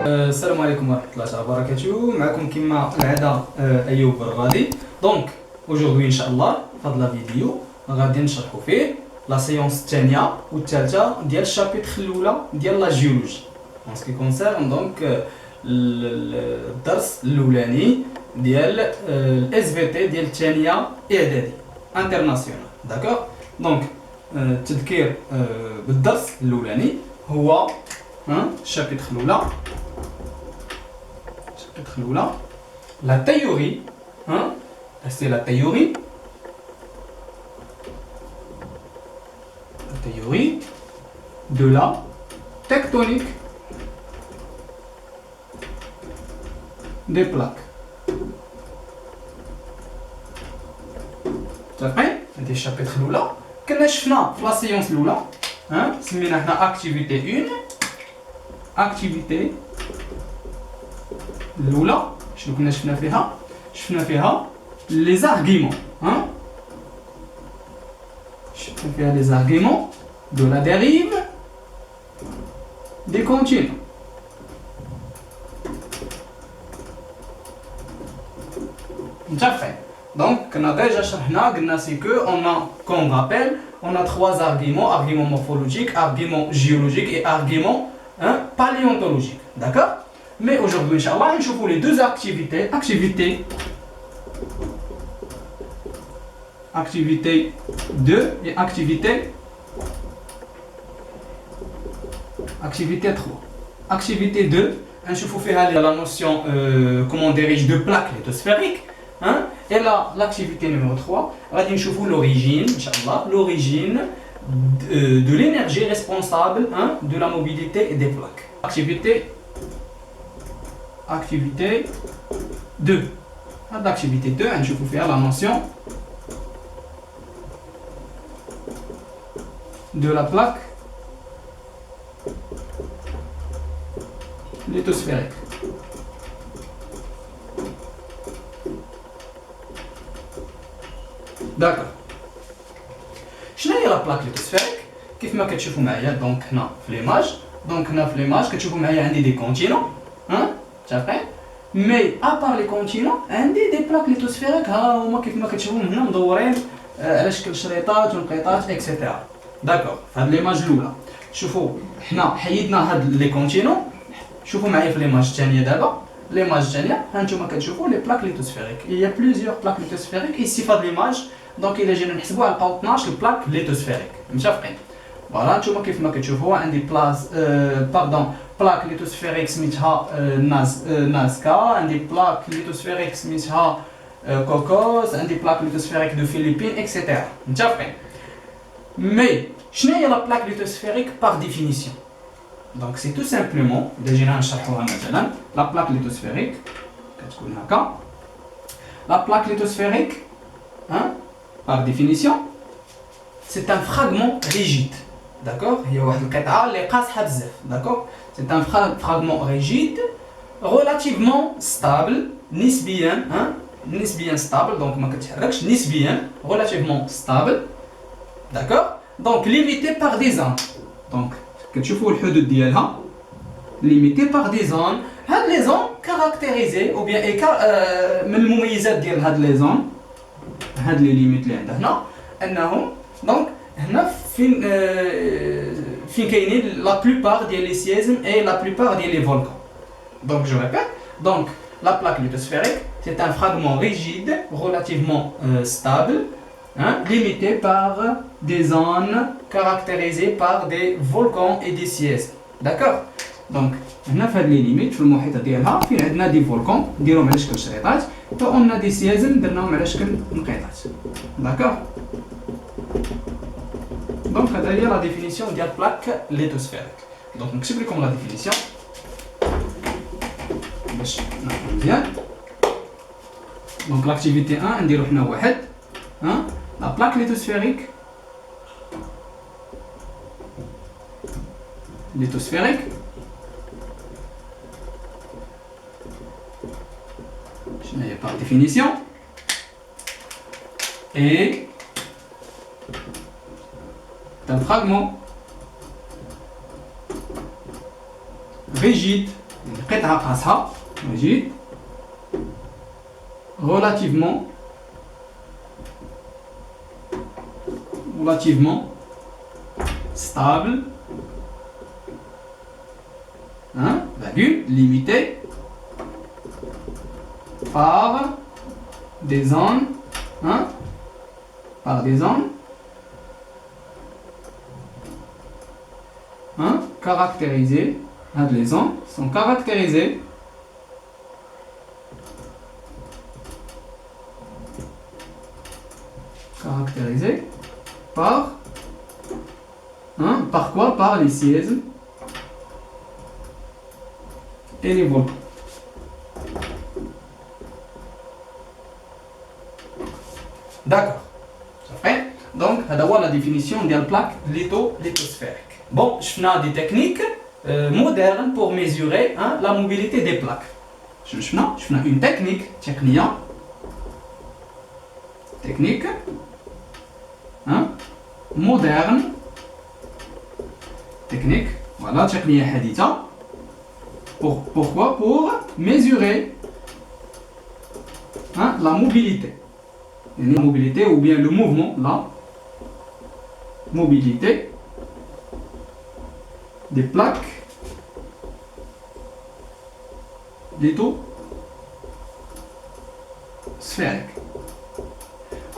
السلام عليكم ورحمة الله وبركاته. معكم كما العادة أيوب الغادي. دونك aujourd'hui إن شاء الله في هاد لا فيديو غادي نشرحو فيه لا سيونس الثانية والثالثة ديال الشابيتر الأولى ديال لا جيولوجي en ce qui concerne دونك الدرس الأولاني ديال الاس في تي ديال الثانية إعدادي انترناسيونال. داكوغ. دونك التذكير بالدرس الأولاني هو الشابيتر الأولى la théorie, c'est la théorie de la tectonique des plaques. صافي هادي الشابيتر الاولى كنا شفنا في لا سيونس الاولى سمينا حنا اكتيفيتي 1 اكتيفيتي الاولى. شنو كنا شفنا فيها لي زارغيمون شفنا فيها لي زارغيمون دو لا ديريف دي كونتينو. متفقين؟ دونك كنا ديجا شرحنا قلنا سي كو كون رابيل on a trois arguments, argument morphologique, argument géologique et argument paléontologique. D'accord? Mais aujourd'hui, Inch'Allah, on va les deux activités. Activité 2 et activité 3. Activité 2, on va faire la notion, comment on dirige de plaques lithosphériques. Et là, l'activité numéro 3, on va voir l'origine, Inch'Allah, l'origine de l'énergie responsable de la mobilité des plaques. Activité 2. L'activité 2, je vais faire la notion de la plaque lithosphérique. D'accord. شنو هي لا بلاك ليتوسفيريك؟ كيف ما كتشوفوا معايا دونك هنا في ليماج كتشوفوا معايا عندي دي كونتينو متفقين؟ مي ابار لي كونتينو عندي دي بلاك ليتوسفيريك ها هما كيف ما كتشوفوا هنا مدورين على شكل شريطات ونقيطات اكسيتيرا. داكوغ. في هاد ليماج الاولى شوفوا حنا حيدنا هاد لي كونتينو. شوفوا معايا في ليماج الثانيه دابا ليماج الثانيه ها نتوما كتشوفوا لي بلاك ليتوسفيريك. il y a plusieurs plaques lithosphériques ici في هاد ليماج. دونك الا جينا نحسبوها نلقاو 12 بلاك ليتوسفيريك. متفقين؟ فوالا نتوما كيف ما كتشوفوا عندي بلاك ليتوسفيريك سميتها نازكا، عندي بلاك ليتوسفيريك سميتها كوكوس، عندي بلاك ليتوسفيريك دو فيليبين اكسيتيرا. متفقين؟ مي شنو هي لا بلاك ليتوسفيريك بار ديفينيسيون؟ دونك سي تو سامبلومون الا جينا نشرحوها مثلا لا بلاك ليتوسفيريك كتكون هكا. لا بلاك ليتوسفيريك par définition c'est un fragment rigide. D'accord? هي واحد القطعه اللي قاصحه بزاف. D'accord? c'est un fragment rigide relativement stable نسبيا stable donc ما كتحركش نسبيا relativement stable. D'accord? donc limité par des zones. donc كتشوفوا الحدود ديالها limité par des zones. هاد لي زون كاركتيريزي او بيان من المميزات ديال هاد لي زون هاد لي ليميت اللي عندنا هنا انهم دونك هنا فين كاينين لا بلوبار ديال لي سيزم اي لا بلوبار ديال لي فولكان. دونك جو ريبيت دونك لا بلاك ليتوسفيريك c'est un fragment rigide relativement stable limité par des zones caractérisées par des volcans et des séismes. D'accord? دونك هنا في هاد لي ليميت في المحيط ديالها فين عندنا دي فولكان نديروهم على شكل شريطات وعندنا دي سيازم درناهم على شكل نقيطات. داكوغ. دونك هذا هي لا ديفينيسيون ديال بلاك ليتوسفيريك. دونك نكتب لكم لا ديفينيسيون باش نعرفوا مزيان. دونك لاكتيفيتي 1 نديرو حنا واحد لا بلاك ليتوسفيريك par définition est un fragment rigide قطعة قاسها مجيد relativement stable, hein, virgule, limité par des ondes, hein, par des ondes, hein, caractérisées, hein, les ondes sont caractérisées par, hein, par quoi? Par les séismes et les volcans. D'accord. Ça fait. Donc, c'est la définition de la plaque lithosphérique. Bon, je fais des techniques modernes pour mesurer, hein, la mobilité des plaques. Je fais une technique hein, moderne, technique, voilà, technique haditha. Pourquoi? Pour mesurer, hein, la mobilité. La mobilité ou bien le mouvement, la mobilité des plaques lithosphériques.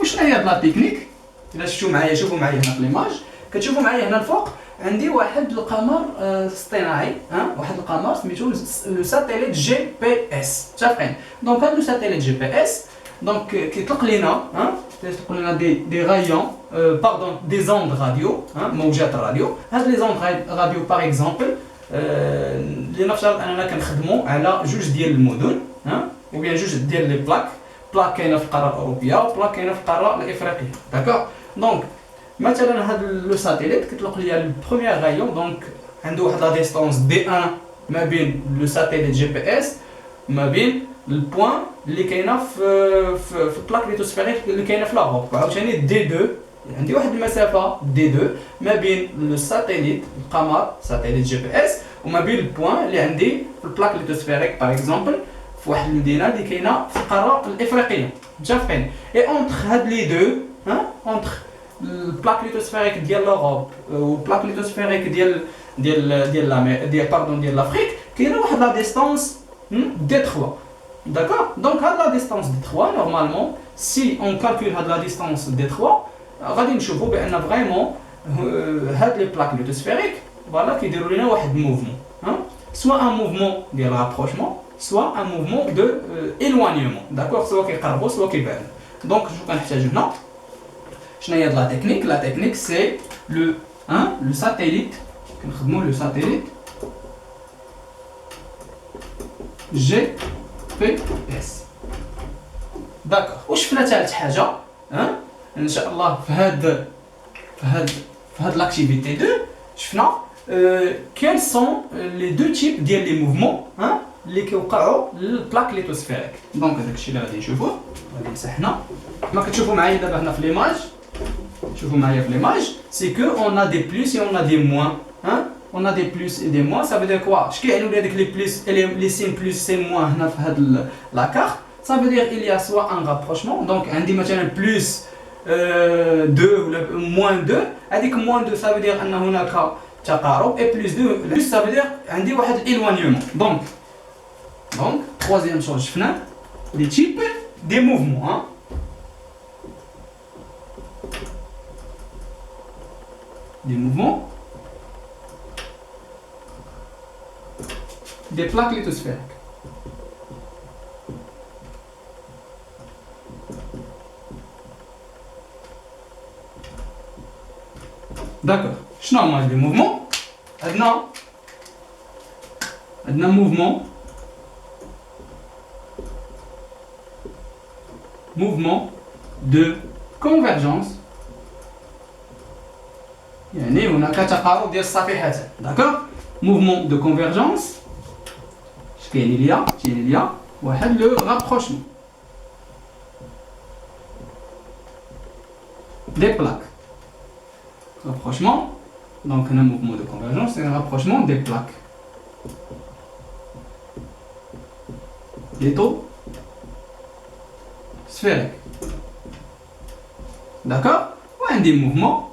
وشنو هي لا تكنيك؟ إلا شوفوا معايا هنا في ليماج، كتشوفوا معايا هنا الفوق عندي واحد القمر اصطناعي، واحد القمر سميتو لو ساتيليت جي بي اس، متفقين؟ دونك هاد لو ساتيليت جي بي اس دونك كيطلق لينا دي رايون باردون دي زوند راديو، موجات الراديو. هاد لي زوند راديو باغ اكزومبل لنفترض اننا كنخدموا على جوج ديال المدن، او بيان جوج ديال لي بلاك كاينه في القاره الاوروبيه وبلاك كاينه في القاره الافريقيه، داكوغ. دونك مثلا هذا لو ساتيليت كيطلق ليا البروميير رايون، دونك عنده واحد لا ديستونس دي 1 ما بين لو ساتيليت جي بي اس ما بين البوان اللي كاينه في البلاك ليثوسفيريك اللي كاينه في لاغوب، عاوتاني دي 2 عندي واحد المسافه دي 2 ما بين لو ساتيليت القمر ساتيليت جي بي اس وما بين البوان اللي عندي في البلاك ليثوسفيريك باغ اكزومبل في واحد المدينه اللي كاينه في القاره الافريقيه، متفقين؟ اي اونتر هاد لي دو، اونتر البلاك ليثوسفيريك ديال لاغوب والبلاك ليثوسفيريك ديال لافريك كاينه واحد لا ديستونس دي 3. D'accord? Donc, la distance de 3, normalement, si on calcule la distance de 3, on va voir vraiment les plaques lithosphériques qui déroulent un mouvement. Soit un mouvement de rapprochement, soit un mouvement d'éloignement. D'accord? Soit qui est soit qui est. Donc, je vais vous dire, je vais la technique. La technique, c'est le satellite. Le satellite GPS. داكوغ. وشفنا ثالث حاجه ان شاء الله في هاد لاكتيفيتي 2 شفنا كيل سون لي دو تيب ديال لي موفمون اللي كيوقعوا للبلاك ليثوسفيريك. دونك هذاك الشيء اللي غادي نشوفوه غادي نمسحنا كما كتشوفوا معايا دابا هنا في ليماج. شوفوا معايا في ليماج سي كو اون ا دي بلوس اي اون ا دي موان. On a des plus et des moins, ça veut dire quoi? Je vais avec les plus et les signes plus et moins dans la carte. Ça veut dire qu'il y a soit un rapprochement, donc on dit maintenant plus 2 ou moins 2. Avec moins 2, ça veut dire qu'on a un تقارب et plus 2, plus ça veut dire on dit un éloignement. Donc, troisième chose, je fais les types des mouvements. Des mouvements des plaques lithosphériques. D'accord. شنو هما les mouvements؟ عندنا mouvement de convergence. يعني هناك تقارب ديال الصفيحتين. D'accord؟ Mouvement de convergence. Il y a le rapprochement des plaques. Rapprochement, donc un mouvement de convergence, c'est un rapprochement des plaques. lithosphérique. D'accord? Ou un des mouvements.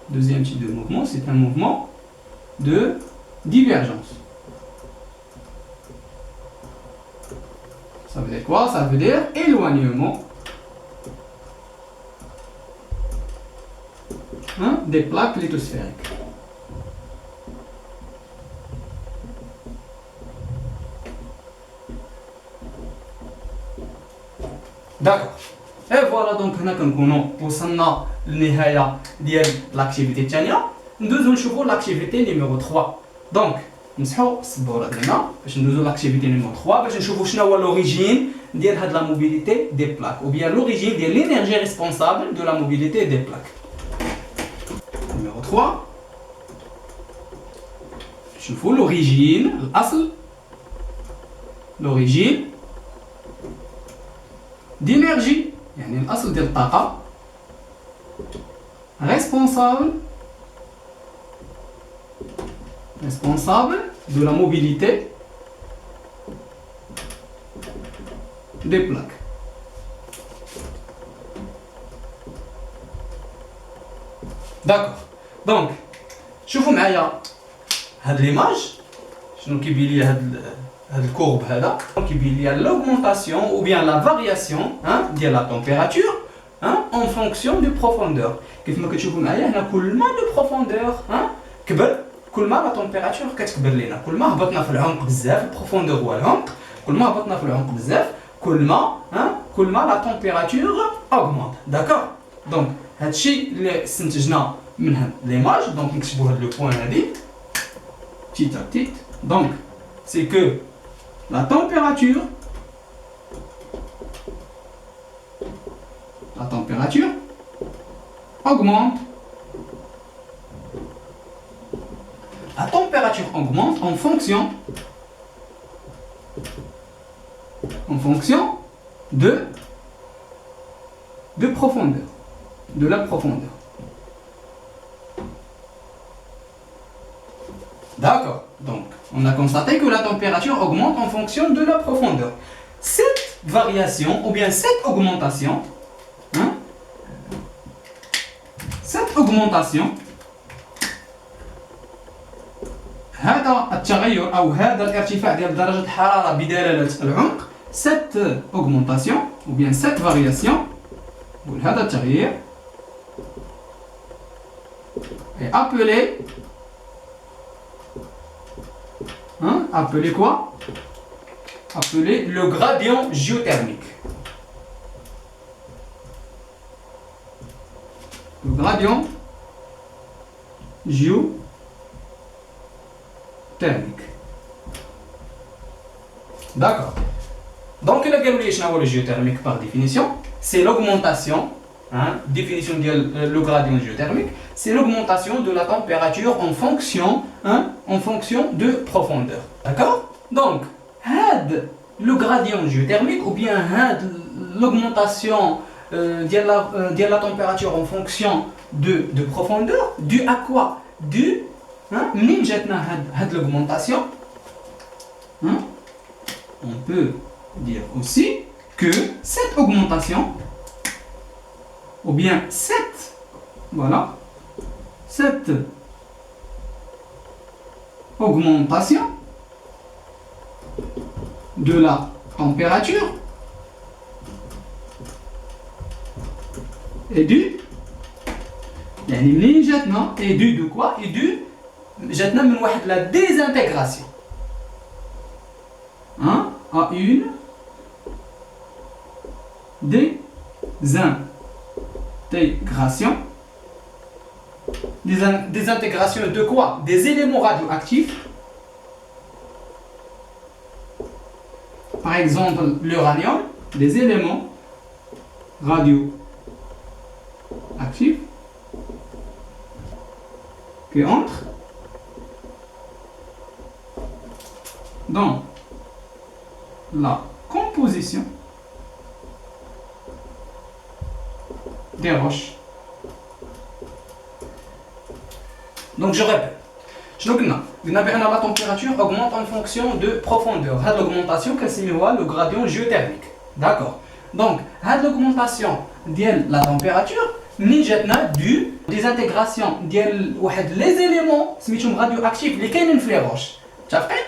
Deuxième type de mouvement, c'est un mouvement de divergence. Ça veut dire quoi? Ça veut dire éloignement des plaques lithosphériques. D'accord. Et voilà donc هنا كنكونوا وصلنا للنهاية ديال l'activité الثانية. ندوزو نشوفوا l'activité numéro 3. Donc نمسحوا السبورة ديالنا باش ندوزو l'activité numéro 3 باش نشوفوا شنو هو l'origine ديال هاد la mobilité des plaques ou bien l'origine ديال l'énergie responsable de la mobilité des plaques. Numéro 3. نشوفوا l'origine الأصل l'origine d'énergie يعني الأصل ديال الطاقة responsable de la mobilité des plaques. D'accord. Donc شوفوا معايا هاد l'image شنو كيبين لي هاد الكورب هذا كيبين لي l'augmentation ou bien la variation ديال la température en fonction de profondeur. كيف ما كتشوفوا معايا هنا كل ما لو بروفوندور كبر كل ما لا تمبيراتور كتكبر لينا. كل ما هبطنا في العمق بزاف البروفوندور هو العمق كل ما هبطنا في العمق بزاف كل ما لا تمبيراتور augmente. d'accord. دونك هادشي اللي استنتجنا من هاد ليماج. دونك نكتبوا هاد لو بوين هادي petit à petit. donc c'est que la température augmente. La température augmente en fonction de profondeur, de la profondeur. D'accord. Donc, on a constaté que la température augmente en fonction de la profondeur. Cette variation ou bien cette augmentation, هذا التغير أو هذا الارتفاع ديال درجة الحرارة بدلالة العمق. cette augmentation ou bien cette variation هذا التغيير est appelé quoi? Appelé le gradient géothermique. Le gradient géothermique. D'accord. Donc il a gagné le géothermique par définition, c'est l'augmentation. Définition de le gradient géothermique, c'est l'augmentation de la température en fonction de profondeur. D'accord? Donc, le gradient géothermique ou bien l'augmentation de la température en fonction de profondeur, dû à quoi? Dû l'augmentation. On peut dire aussi que cette augmentation ou bien cette augmentation de la température est due de quoi? Est due de la désintégration à une désintégration de quoi? Des éléments radioactifs, par exemple l'uranium, des éléments radioactifs qui entrent dans la composition des roches. Donc je répète, شنو قلنا؟ قلنا بأن la température augmente en fonction de profondeur. هاد l'augmentation كنسميوها le gradient géothermique. D'accord. Donc هاد l'augmentation ديال la température منين جاتنا due des intégrations ديال واحد les éléments سميتهم radioactifs اللي كاينين في لي روش. متفقين؟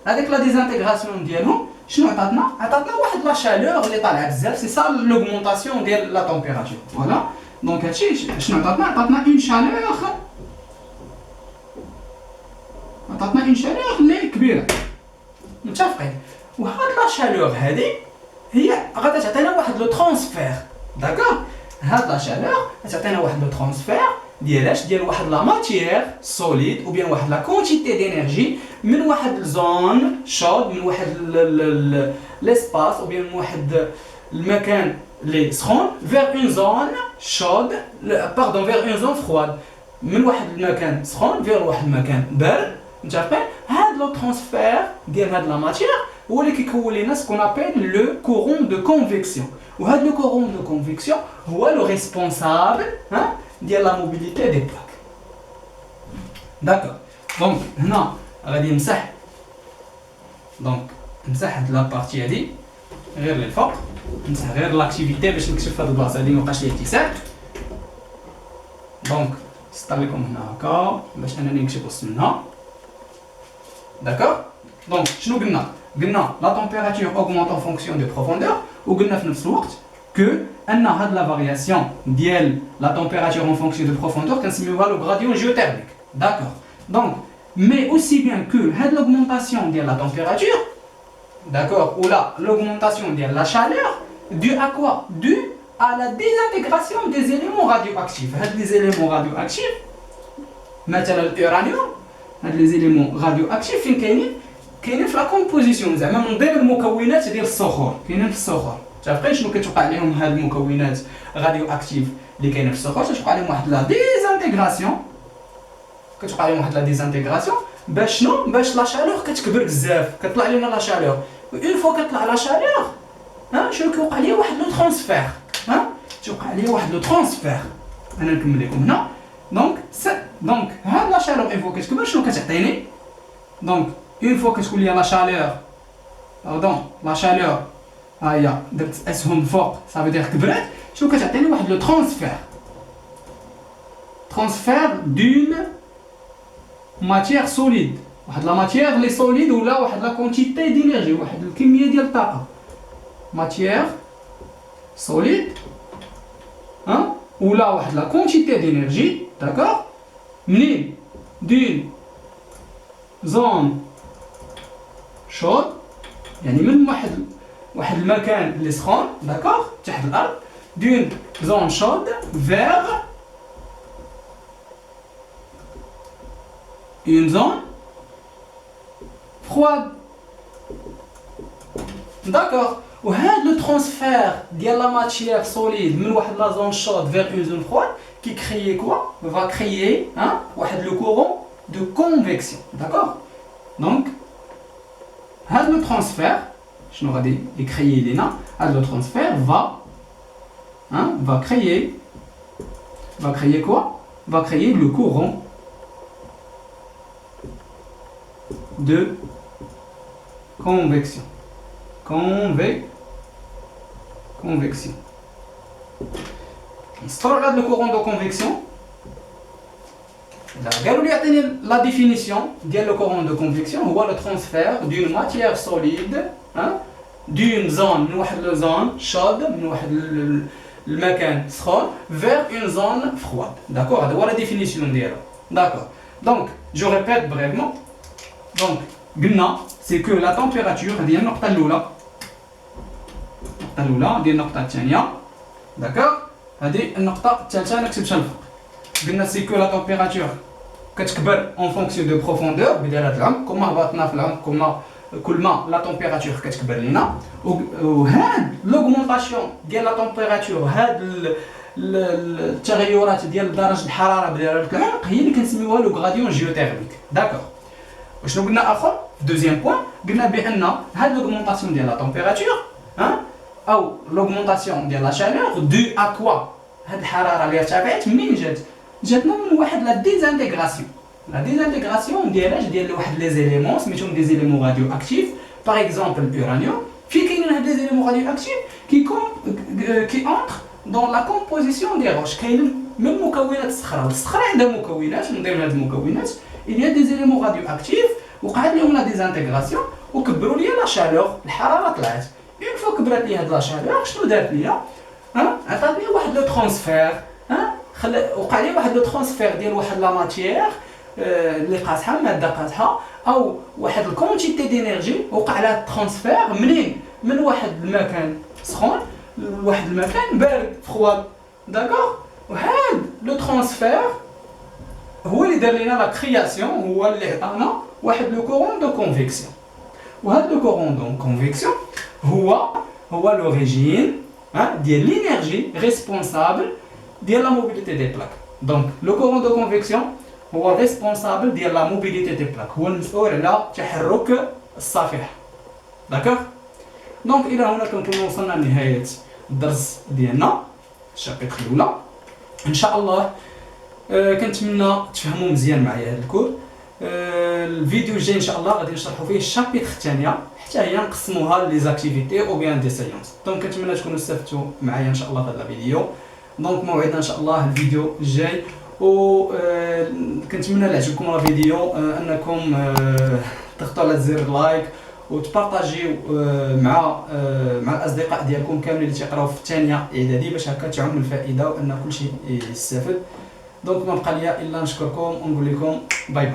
هذيك لا ديزانتيغراسيون ديالهم شنو عطاتنا؟ عطاتنا واحد لا شالور اللي طالعه بزاف، سي سا لوغمونطاسيون ديال لا تمبيراتور. فوالا دونك هادشي شنو عطاتنا؟ عطاتنا اون شالور، عطاتنا اون شالور اللي كبيره. متفقين؟ وهاد لا شالور هادي هي غادي تعطينا واحد لو ترانسفير. داكور؟ هاد لا شالور تعطينا واحد لو ترانسفير ديال واحد لا ماتيير سوليد او بيان واحد لا كونتيتي دينيرجي من واحد الزون شود، من واحد ليسباس او بيان من واحد المكان لي سخون فير اون زون شود، باردون فير اون زون فرواد، من واحد المكان سخون فير واحد المكان بارد. متفقين؟ هاد لو ترانسفير ديال هاد لا ماتيير هو اللي كيكون لنا سكون ابل لو كورون دو كونفيكسيون. وهاد لو كورون دو كونفيكسيون هو لو ريسبونسابل ديال لا موبيليتي دي بلاك. داكور. دونك هنا غادي نمسح، دونك نمسح هاد لا بارتي هادي غير للفوق، نمسح غير لاكتيفيتي باش نكشف هاد البلاصه هادي مابقاش ليها اتساع. دونك نسطر لكم هنا هكا باش انني نكشف وسط منها. داكور. دونك شنو قلنا؟ قلنا لا تمبيراتور augmente en fonction de profondeur، وقلنا في نفس الوقت que ان هاد لا فارياسيون ديال لا température en fonction de profondeur كنسميوها لو غراديون جيوتيرميك. داكور. دونك mais aussi bien que هاد l'augmentation ديال لا température، داكور، ou la l'augmentation ديال la chaleur due à quoi? Due à la désintégration des éléments radioactifs. هاد les éléments radioactifs مثلا الأورانيوم، هاد les éléments radioactifs فين كاينين في لا كومبوزيسيون، زعما من ضمن المكونات ديال الصخور، كاينين في الصخور. تعرفين شنو كتوقع عليهم هاد المكونات غاديو اكتيف اللي كاينين في الصخور؟ كتوقع عليهم واحد لا ديزانتيغراسيون، كتوقع عليهم واحد لا ديزانتيغراسيون باش شنو؟ باش لا شالور كتكبر بزاف، كطلع لنا لا شالور، اون فوا كطلع لا شالور شنو كيوقع ليا؟ واحد لو ترانسفير، توقع ليا واحد لو ترانسفير. انا نكمل لكم هنا. دونك هاد لا شالور اون فوا كتكبر شنو كتعطيني؟ دونك اون فوا كتكون ليا لا شالور، باردون لا شالور هيا درت اسهم فوق صافي دير كبرات، شنو كتعطيني؟ واحد لو ترانسفير دون ماتيير سوليد، واحد لا ماتيير لي سوليد ولا واحد لا كونتيتي دينيرجي، واحد الكميه ديال الطاقه، ماتيير سوليد ولا واحد لا كونتيتي دينيرجي. داكور. منين؟ دون زون شود، يعني من واحد المكان اللي سخون، داكور، تحت الارض، دون زون شود فيغ اون زون فرواد. داكور. وهاد لو ترانسفير ديال لا ماتيير سوليد من واحد لا زون شود فيغ اون زون فرواد كي كريي كوا؟ فا كريي واحد لو كورون دو كونفيكسيون. داكور. دونك هاد لو ترانسفير شنو غادي يكريي لينا؟ هاد لو ترانسفير va créer quoi? Va créer le courant de convection. Convection. نسطروا على هاد لو courant de convection. قالوا لي يعطيني لا ديفينيسيون ديال لو courant de convection هو لو ترانسفير دون ماتيير سوليد دون زون، من واحد لو زون شود، من واحد المكان سخون فير اون زون فرواد. داكور. هذا هو لا ديفينيسيون ديالو. داكور. دونك جو ريبيت بريفمون. دونك قلنا سي كو لا تمبيراتور، هذه هي النقطه الاولى، النقطه الاولى ديال النقطه الثانيه. داكور. هذه النقطه الثالثه انا كتبتها الفوق. قلنا سي كو لا تمبيراتور كتكبر اون فونكسيون دو بروفوندور بدلاله العمق، كل ما هبطنا في العمق كل ما لا تمبيراتور كتكبر لينا. وهاد لوغمونطاسيون ديال لا تمبيراتور، هاد التغيرات ديال درجه الحراره بدلاله العمق هي اللي كنسميوها لو غراديون جيوتيرميك. داكور. وشنو قلنا اخر في دوزيام بوين؟ قلنا بان هاد لوغمونطاسيون ديال لا تمبيراتور او لوغمونطاسيون ديال لا شالور دو ا كوا؟ هاد الحراره اللي ارتفعت منين جاتنا؟ من واحد لا ديزانتيغراسيون. La désintégration ديالها ديال واحد لي زيليمون سميتهم دي زيليمون راديو اكتيف باغ اكزومبل اليورانيوم في كاينين هاد لي زيليمون راديو اكتيف كي انتر دون لا كومبوزيسيون دي روش كاينين من مكونات الصخره والصخره عندها مكونات من ضمن هاد المكونات il y a des éléments radioactifs وقعت لهم لا ديزانتيغراسيون وكبروا لي لا شالور الحراره طلعت اون فوا كبرات لي هاد لا شالور شنو دارت ليا عطاتني واحد لو ترانسفير وقع لي واحد لو ترانسفير ديال واحد لا ماتيير اللي قاصحه ماده قاصحه او واحد الكونتيتي دينيرجي وقع لها ترانسفير منين من واحد المكان سخون لواحد المكان بارد فخوات داكوغ وهاد لو ترانسفير هو اللي دار لنا لا كرياسيون هو اللي عطانا واحد لو كورون دو كونفيكسيون وهاد لو كورون دو كونفيكسيون هو لوريجين ديال لينيرجي ريسبونسابل ديال لا موبيليتي دي بلاك دونك لو كورون دو كونفيكسيون هو ريسبونسابل ديال لا موبيليتي دي بلاك هو المسؤول على تحرك الصفيحه داكوغ دونك الى هنا كنكونوا وصلنا لنهايه الدرس ديالنا الشابيتر الاولى ان شاء الله كنتمنى تفهموا مزيان معايا هذا الكور الفيديو الجاي ان شاء الله غادي نشرحوا فيه الشابيتر الثانيه حتى هي نقسموها لي زاكتيفيتي او بيان دي سيونس دونك كنتمنى تكونوا استفدتوا معايا ان شاء الله في هذا الفيديو دونك موعدنا ان شاء الله الفيديو الجاي و كنتمنى اللي عجبكم الفيديو انكم تضغطوا على زر لايك وتبارطاجيو مع الاصدقاء ديالكم كاملين اللي تيقراو في الثانيه اعدادي باش هكا تعم الفائده وان كل شيء يستافد دونك ما بقى ليا الا نشكركم ونقول لكم باي باي.